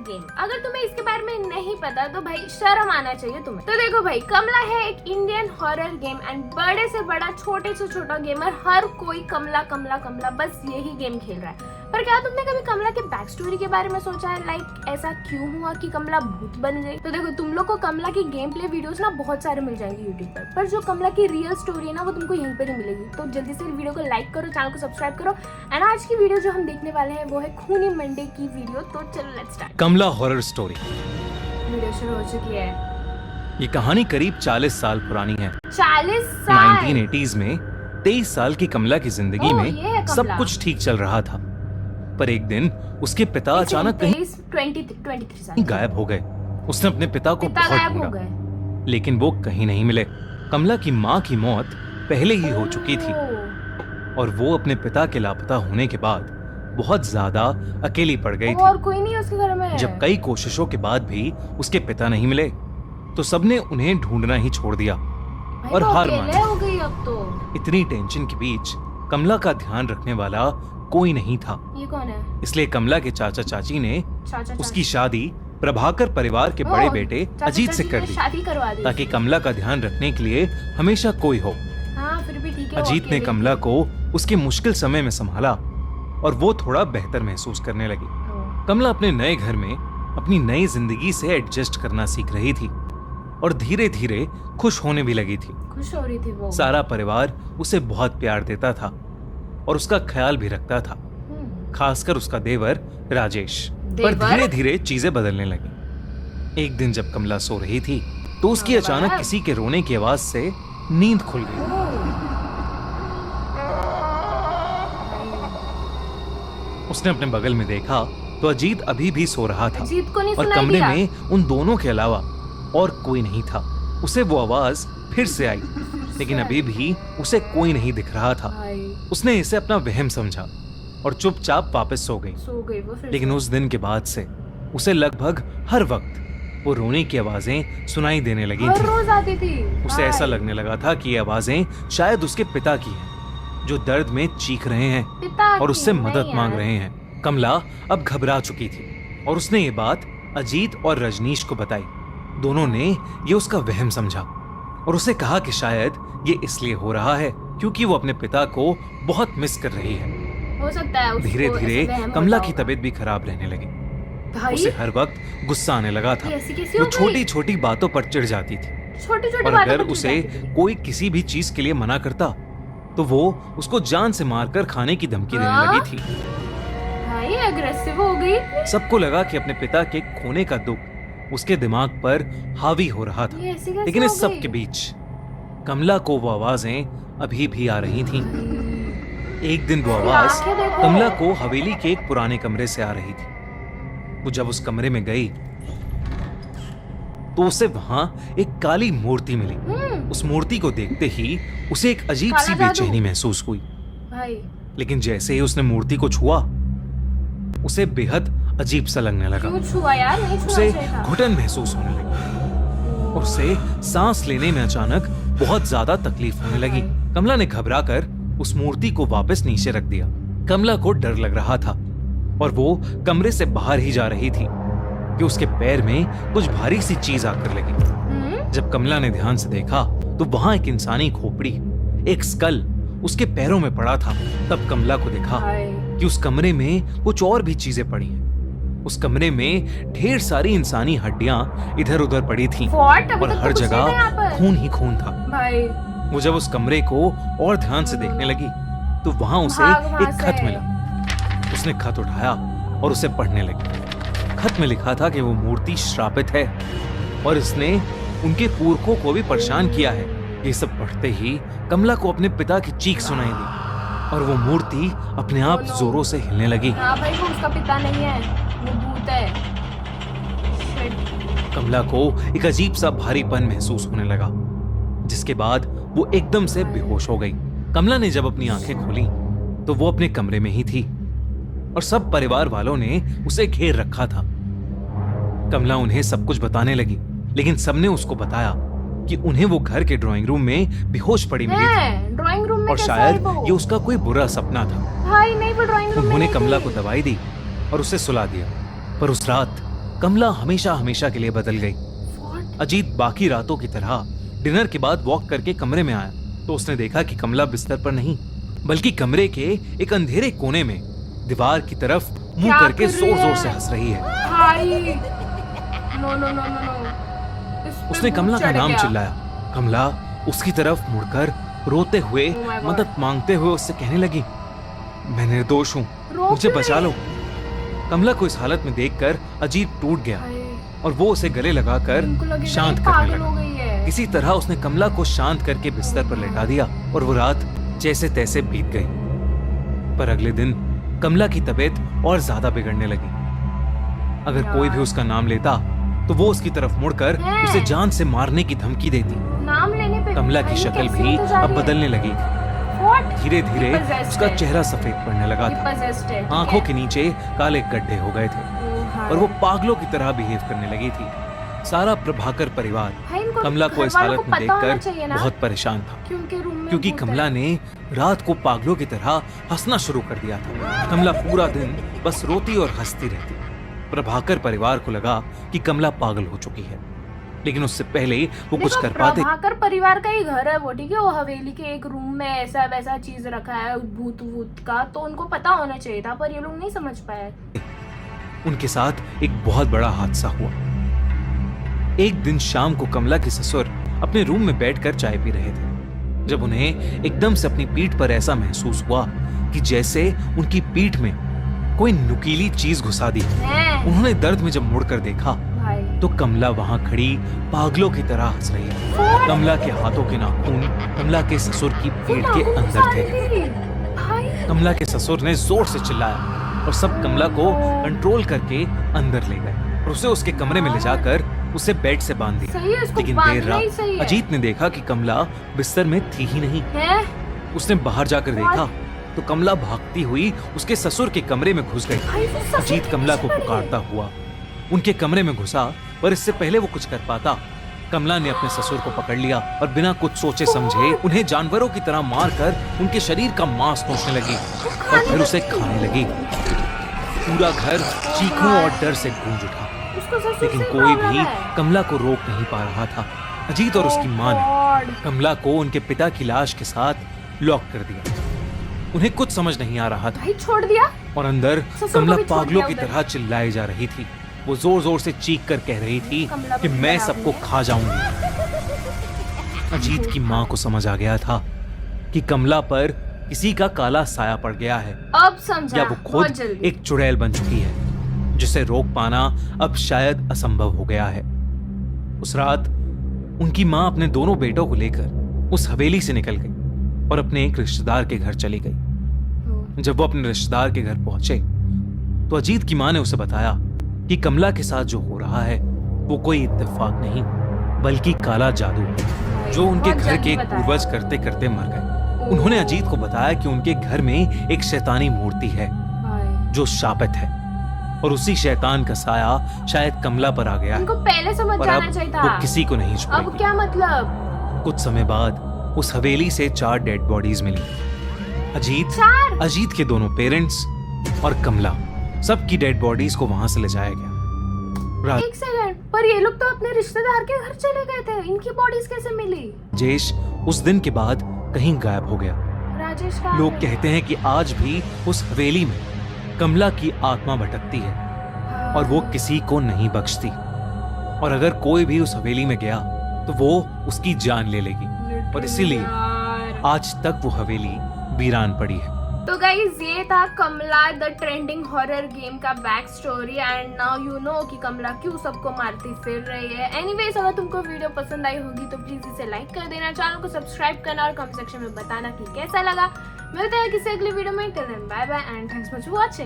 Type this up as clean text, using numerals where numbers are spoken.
Game. अगर तुम्हें इसके बारे में नहीं पता तो भाई शर्म आना चाहिए तुम्हें। तो देखो भाई, कमला है एक इंडियन हॉरर गेम एंड बड़े से बड़ा छोटे से छोटा गेमर हर कोई कमला कमला कमला बस यही गेम खेल रहा है। पर क्या तुमने कभी कमला के बैक स्टोरी के बारे में सोचा है? लाइक ऐसा क्यों हुआ कि कमला भूत बन गई? तो देखो, तुम लोग को कमला की गेम प्ले वीडियोस ना बहुत सारे मिल जाएंगे यूट्यूब पर जो कमला की रियल स्टोरी है ना वो तुमको यहीं पर ही मिलेगी। तो जल्दी से वीडियो को लाइक करो, चैनल को सब्सक्राइब करो। एंड आज की वीडियो जो हम देखने वाले हैं वो है खूनी मंडे की वीडियो। तो चलो let's start. Kamla horror story video शुरू हो चुकी है। ये कहानी करीब 40 साल पुरानी है। 40 साल 1980s में 23 साल की कमला की जिंदगी ओह, में ये है सब कमला। कुछ ठीक चल रहा था, पर एक दिन उसके पिता अचानक कहीं 23 साल गायब हो गए। उसने अपने पिता को बहुत गायब हो ढूंढा, गए। लेकिन वो कहीं नहीं मिले। कमला की माँ की मौत पहले ही हो चुकी थी और वो अपने पिता के लापता होने के बाद बहुत ज्यादा अकेली पड़ गई थी। और कोई नहीं है उसके घर में। जब कई कोशिशों के बाद भी उसके पिता नहीं मिले तो सबने उन्हें ढूंढना ही छोड़ दिया भाई और वो हार अकेले मान हो गई अब तो। इतनी टेंशन के बीच कमला का ध्यान रखने वाला कोई नहीं था। ये कौन है? इसलिए कमला के चाचा चाची ने चाचा उसकी शादी प्रभाकर परिवार के बड़े बेटे चाचा अजीत से चाची कर ने दी, शादी करवा दी ताकि कमला का ध्यान रखने के लिए हमेशा कोई हो। हाँ फिर भी ठीक है। वो अजीत ने अकेले कमला को उसके मुश्किल समय में संभाला और वो थोड़ा बेहतर महसूस करने लगी। थी। कमला अपने नए घर में अपनी नई जिंदगी से एडजस्ट करना सीख रही थी और धीरे धीरे खुश होने भी लगी थी। खुश हो रही थी वो। सारा परिवार उसे बहुत प्यार देता था और उसका ख्याल भी रखता था, खासकर उसका देवर राजेश। पर धीरे धीरे चीजें बदलने लगी। एक दिन जब कमला सो रही थी तो उसकी अचानक किसी के रोने की आवाज से नींद खुल गई। उसने अपने बगल में देखा तो अजीत अभी भी सो रहा था अजीत को नहीं और सुनाई कमरे दिया। में उन दोनों के अलावा और कोई नहीं था। उसे वो आवाज फिर से आई, लेकिन अभी भी उसे कोई नहीं दिख रहा था। भाई, उसने इसे अपना वहम समझा और चुपचाप वापस सो गई। सो गई वो फिर लेकिन से। उस दिन के बाद से उसे लगभग हर वक्त वो रोने की आवाजें सुनाई देने लगी हर थी। रोज आती थी। उसे ऐसा लगने लगा था कि ये आवाजें शायद उसके पिता की हैं, जो दर्द में चीख रहे हैं पिता और की, उससे नहीं मदद मांग यार। रहे हैं। कमला अब घबरा चुकी थी और उसने ये बात अजीत और रजनीश को बताई। दोनों ने ये उसका वहम समझा और उसे कहा कि शायद ये इसलिए हो रहा है क्योंकि वो अपने पिता को बहुत मिस कर रही है। हो सकता है उसको धीरे धीरे ऐसे वहम कमला होता की होगा। तबीयत भी खराब रहने लगी। भाई, उसे हर वक्त गुस्सा आने लगा था। ये ऐसी कैसी वो हो गई? छोटी छोटी बातों पर चिढ़ जाती थी छोटी छोटी और बातों अगर पर उसे चिढ़ जाती थी। कोई किसी भी चीज के लिए मना करता तो वो उसको जान से मारकर खाने की धमकी देने हाँ? लगी थी। भाई एग्रेसिव हो गई। सबको लगा कि अपने पिता के खोने का दुख उसके दिमाग पर हावी हो रहा था। ये ऐसी कैसे लेकिन हो इस सब गई? के बीच कमला को वो आवाजें अभी भी आ रही थीं। एक दिन वो आवाज आंखें देखो। कमला को हवेली के एक पुराने कमरे से आ रही थी। वो जब उस कमरे में गई तो उसे वहां एक काली मूर्ति मिली। उस मूर्ति को देखते ही उसे एक अजीब सी काला जादू। बेचैनी महसूस हुई। भाई लेकिन जैसे ही उसने मूर्ति को छुआ उसे बेहद अजीब सा लगने लगा। क्यों छुआ यार? नहीं छुआ उसे चाहिए था। घुटन महसूस होने लगी और उसे सांस लेने में अचानक बहुत ज्यादा तकलीफ होने लगी। कमला ने घबराकर उस मूर्ति को वापस नीचे रख दिया। कमला को डर लग रहा था और वो कमरे से बाहर ही जा रही थी कि उसके पैर में कुछ भारी सी चीज आकर लगी। जब कमला ने ध्यान से देखा तो वहां एक इंसानी खोपड़ी, एक स्कल उसके पैरों में पड़ा था। तब कमला को देखा भाई, कि उस कमरे में कुछ और भी चीजें पड़ी हैं। उस कमरे में ढेर सारी इंसानी हड्डियां इधर उधर पड़ी थीं What? अभी और तक हर तो कुछ नहीं था यहाँ जगह पर। खून ही खून था। भाई वो जब उस कमरे को और ध्यान से देखने लगी तो वहां उसे भाग वहां एक खत से। मिला। उसने खत उठाया और उसे पढ़ने लगी। खत में लिखा था कि वो मूर्ति श्रापित है और इसने उनके पुरखों को भी परेशान किया है। ये सब पढ़ते ही कमला को अपने पिता की चीख सुनाई दी और वो मूर्ति अपने आप जोरों से हिलने लगी। हाँ भाई, वो उसका पिता नहीं है, वो भूत है। Shit. कमला को एक अजीब सा भारीपन महसूस होने लगा, जिसके बाद वो एकदम से बेहोश हो गई। कमला ने जब अपनी आंखें खोली तो वो अपने कमरे में ही थी और सब परिवार वालों ने उसे घेर रखा था। कमला उन्हें सब कुछ बताने लगी, लेकिन सबने उसको बताया कि उन्हें वो घर के ड्राइंग रूम में बेहोश पड़ी मिली थी ड्राइंग रूम में और कैसा शायद है वो? ये उसका कोई बुरा सपना था। भाई नहीं, वो ड्राइंग रूम में उन्होंने नहीं कमला थी। को दवाई दी और उसे सुला दिया, पर उस रात कमला हमेशा हमेशा के लिए बदल गई। What? अजीत बाकी रातों की तरह डिनर के बाद वॉक करके कमरे में आया तो उसने देखा कि कमला बिस्तर पर नहीं बल्कि कमरे के एक अंधेरे कोने में दीवार की तरफ मुंह क्या करके कर रही जोर जोर है? से हंस रही है। भाई no no no no no. इस पे उसने भूत कमला का चढ़ नाम गया। चिल्लाया। कमला उसकी तरफ मुड़कर रोते हुए Oh my God. मदद मांगते हुए उससे कहने लगी, मैं निर्दोष हूँ, रो मुझे क्यों बचा रही? लो। कमला को इस हालत में देखकर अजीत टूट गया भाई, और वो उसे गले लगाकर उनको लगेगा शांत ये करने पागल लगा। हो गई है। इसी तरह उसने कमला को शांत करके बिस्तर पर लेटा दिया और वो रात जैसे तैसे बीत गई। पर अगले दिन कमला की तबीयत और ज्यादा बिगड़ने लगी। अगर कोई भी उसका नाम लेता तो वो उसकी तरफ मुड़कर है। उसे जान से मारने की धमकी देती। नाम लेने पे कमला भाई की शक्ल कैसे भी होते जा अब रही है? बदलने लगी। What? धीरे धीरे He possessed उसका है। चेहरा सफेद पड़ने लगा He था। possessed है, ठीक आंखों है? के नीचे काले गड्ढे हो गए थे Oh, भाई। और वो पागलों की तरह बिहेव करने लगी थी। सारा प्रभाकर परिवार भाई, इनको कमला को इस घर वालों हालत को में पता होना देखकर चाहिए ना, बहुत परेशान था क्योंकि रूम में क्योंकि भूत कमला है। ने रात को पागलों की तरह हंसना शुरू कर दिया था। कमला पूरा दिन बस रोती और हंसती रहती। प्रभाकर परिवार को लगा कि कमला पागल हो चुकी है, लेकिन उससे पहले वो कुछ देखो, कर पाते। प्रभाकर परिवार का ही घर है वो, ठीक है? वो हवेली के एक रूम में ऐसा वैसा चीज रखा है भूत वूत का, तो उनको पता होना चाहिए था, पर ये लोग नहीं समझ पाए। उनके साथ एक बहुत बड़ा हादसा हुआ। एक दिन शाम को कमला के ससुर अपने रूम में बैठकर चाय पी रहे थे जब उन्हें एकदम से अपनी पीठ पर ऐसा महसूस हुआ कि जैसे उनकी पीठ में कोई नुकीली चीज घुसा दी। हैं? उन्होंने दर्द में जब मुड़कर देखा भाई, तो कमला वहां खड़ी पागलों की तरह हंस रही थी। कमला के हाथों के नाखून कमला के ससुर की पीठ के नाखून अंदर घुसा थे। रही थी। भाई, कमला के ससुर ने जोर से चिल्लाया और सब कमला को कंट्रोल करके अंदर ले गए और उसे उसके कमरे में ले जाकर उसे बेड से बांध दिया। सही है, इसको लेकिन बांधना देर ही सही रात है। अजीत ने देखा कि कमला बिस्तर में थी ही नहीं। हैं? उसने बाहर जाकर देखा तो कमला भागती हुई उसके ससुर के कमरे में घुस गई। भाई, वो ससुर अजीत के कमला को पीछे पड़ गई। पुकारता हुआ उनके कमरे में घुसा, पर इससे पहले वो कुछ कर पाता कमला ने अपने ससुर को पकड़ लिया और बिना कुछ सोचे समझे उन्हें जानवरों की तरह मारकर उनके शरीर का मांस नोचने लगी और फिर उसे खाने लगी। पूरा घर चीखों और डर से गूंज उठा, उसको ससुर लेकिन से कोई प्रॉब्लम भी है। कमला को रोक नहीं पा रहा था। अजीत और उसकी मां ने God, कमला को उनके पिता की लाश के साथ लॉक कर दिया। उन्हें कुछ समझ नहीं आ रहा था भाई छोड़ दिया। और अंदर ससुर को कमला भी छोड़ पागलों दिया की उधर। तरह चिल्लाई जा रही थी। वो जोर जोर से चीख कर कह रही थी कमला कि भी मैं खराब सबको है। खा जाऊंगी। अजीत की मां को समझ आ गया था कि कमला पर किसी का काला साया पड़ गया है अब समझा, या वो बहुत खुद जल्दी। एक चुड़ैल बन चुकी है जिसे रोक पाना अब शायद असंभव हो गया है। उस रात उनकी मां अपने दोनों बेटों को लेकर उस हवेली से निकल गई और अपने एक रिश्तेदार के घर चली गई। जब वो अपने रिश्तेदार के घर पहुंचे तो अजीत की मां ने उसे बताया कि कमला के साथ जो हो रहा है वो कोई इत्तेफाक नहीं बल्कि काला जादू है जो उनके बहुत घर जल्दी के एक बताया। पूर्वज करते करते मर गए। उन्होंने अजीत को बताया कि उनके घर में एक शैतानी मूर्ति है भाई, जो शापित है और उसी शैतान का साया शायद कमला पर आ गया है उनको पहले समझ और जाना अब चाहिए वो था। किसी को नहीं अब छुपाएगी। क्या मतलब? कुछ समय बाद उस हवेली से 4 डेड बॉडीज मिली। अजीत 4? अजीत के दोनों पेरेंट्स और कमला सबकी डेड बॉडीज को वहां से ले जाया गया। रात एक सेकंड, पर ये लोग तो अपने रिश्तेदार के घर चले गए थे, इनकी बॉडीज कैसे मिली? राजेश उस दिन के बाद कहीं गायब हो गया। राजेश का लोग कहते हैं कि आज भी उस हवेली में कमला की आत्मा भटकती है और वो किसी को नहीं बख्शती और अगर कोई भी उस हवेली में गया तो वो उसकी जान ले लेगी और इसीलिए आज तक वो हवेली वीरान पड़ी है। तो गाइज ये था कमला द ट्रेंडिंग हॉरर गेम का back story and now you know कि कमला क्यों सबको मारती फिर रही है। एनीवेज अगर तुमको वीडियो पसंद आई होगी तो प्लीज इसे लाइक कर देना, चैनल को सब्सक्राइब करना और कमेंट सेक्शन में बताना कि कैसा लगा। मिलते हैं किसी अगली वीडियो में। Till then bye bye and thanks for watching.